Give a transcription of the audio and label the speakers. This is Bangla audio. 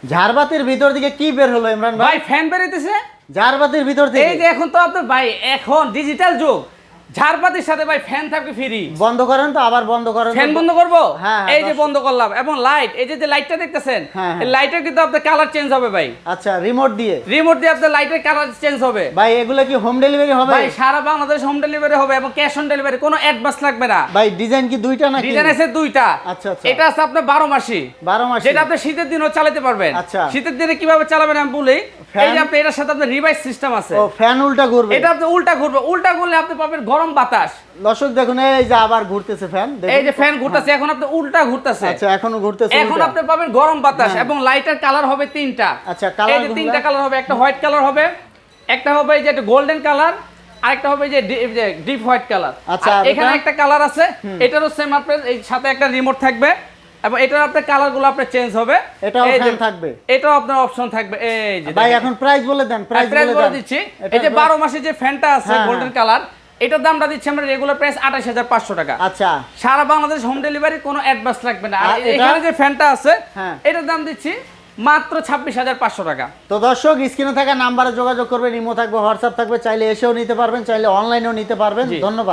Speaker 1: ঝাড়বাতির ভিতর দিকে কি বের হলো ইমরান ভাই?
Speaker 2: ভাই ফ্যান বেরিয়েছে
Speaker 1: ঝাড়বাতির ভিতর থেকে
Speaker 2: এই যে এখন তো আপনার ভাই এখন ডিজিটাল যুগ ঝাড়বাতির সাথে ভাই ফ্যান থাকবে ফ্রি
Speaker 1: বন্ধ করেন তো, আবার বন্ধ করেন তো।
Speaker 2: ফ্যান বন্ধ করব
Speaker 1: হ্যাঁ,
Speaker 2: এই যে বন্ধ করলাম এবং লাইট এই যে লাইটটা দেখতেছেন
Speaker 1: হ্যাঁ, হ্যাঁ।
Speaker 2: এই লাইটের কিন্তু আপনার কালার চেঞ্জ হবে ভাই
Speaker 1: আচ্ছা, রিমোট দিয়ে।
Speaker 2: রিমোট দিয়ে আপনার লাইটের কালার চেঞ্জ হবে
Speaker 1: ভাই এগুলো কি হোম ডেলিভারি হবে?
Speaker 2: ভাই সারা বাংলাদেশ হোম ডেলিভারি হবে এবং ক্যাশ অন ডেলিভারি কোনো অ্যাডভান্স লাগবে না
Speaker 1: ভাই ডিজাইন কি দুইটা নাকি?
Speaker 2: ডিজাইন আছে দুইটা
Speaker 1: আচ্ছা, আচ্ছা।
Speaker 2: এটা আছে আপনার 12 মাসি
Speaker 1: 12 মাস।
Speaker 2: যেটা আপনি শীতের দিনও চালাতে পারবেন
Speaker 1: আচ্ছা।
Speaker 2: শীতের দিনে কিভাবে চালাবেন আমি বলি
Speaker 1: ফ্যান?
Speaker 2: এই যে আপনি এটার সাথে আপনার রিভাইস সিস্টেম আছে
Speaker 1: ও ফ্যান উল্টা ঘুরবে।
Speaker 2: এটা আপনি উল্টা ঘুরবে উল্টা ঘুরলে আপনি পাবেন গরম বাতাস
Speaker 1: দর্শক দেখুন, এই যে আবার ঘুরতেছে ফ্যান, দেখুন।
Speaker 2: এই যে ফ্যান ঘুরতেছে এখন আপনি উল্টা ঘুরতেছে
Speaker 1: আচ্ছা, এখনো ঘুরতেছে
Speaker 2: এখন
Speaker 1: উল্টা।
Speaker 2: আপনি পাবেন গরম বাতাস
Speaker 1: হ্যাঁ।
Speaker 2: এবং লাইটের কালার হবে তিনটা
Speaker 1: আচ্ছা,
Speaker 2: এই
Speaker 1: কালার
Speaker 2: যে তিনটা কালার হবে একটা হোয়াইট কালার হবে একটা হবে এই যে গোল্ডেন কালার আরেকটা হবে এই যে ডিপ হোয়াইট কালার
Speaker 1: আচ্ছা,
Speaker 2: আর এখানে
Speaker 1: এটা?
Speaker 2: একটা কালার আছে এটারও সেম আপনার এই সাথে একটা রিমোট থাকবে এবং এটার আপনার কালারগুলো আপনার চেঞ্জ হবে
Speaker 1: এটাও
Speaker 2: এই যে-
Speaker 1: ফ্যান থাকবে।
Speaker 2: এটাও আপনার অপশন থাকবে এই যে
Speaker 1: ভাই
Speaker 2: দেখেন।
Speaker 1: এখন প্রাইস বলে দেন, প্রাইস
Speaker 2: প্রাইস
Speaker 1: বলে
Speaker 2: বলে
Speaker 1: দেন।
Speaker 2: দিচ্ছি
Speaker 1: এটার
Speaker 2: এই যে
Speaker 1: price-
Speaker 2: 12 মাসে যে ফ্যানটা আছে
Speaker 1: হ্যাঁ,
Speaker 2: গোল্ডেন
Speaker 1: হ্যাঁ।
Speaker 2: কালার এটার দামটা দিচ্ছি আমরা রেগুলার প্রাইস 28500 টাকা
Speaker 1: আচ্ছা,
Speaker 2: সারা বাংলাদেশ হোম ডেলিভারি কোনো অ্যাডভান্স লাগবে না আর
Speaker 1: আর এটা?
Speaker 2: এখানে যে ফ্যানটা আছে
Speaker 1: হ্যাঁ।
Speaker 2: এটার দাম দিচ্ছি মাত্র 26500 টাকা
Speaker 1: তো দর্শক স্ক্রিনে থাকা নাম্বারে যোগাযোগ করবেন, ইমো থাকবে, হোয়াটসঅ্যাপ থাকবে, চাইলে এসেও নিতে পারবেন, চাইলে অনলাইনেও নিতে পারবেন।
Speaker 2: জি।
Speaker 1: ধন্যবাদ।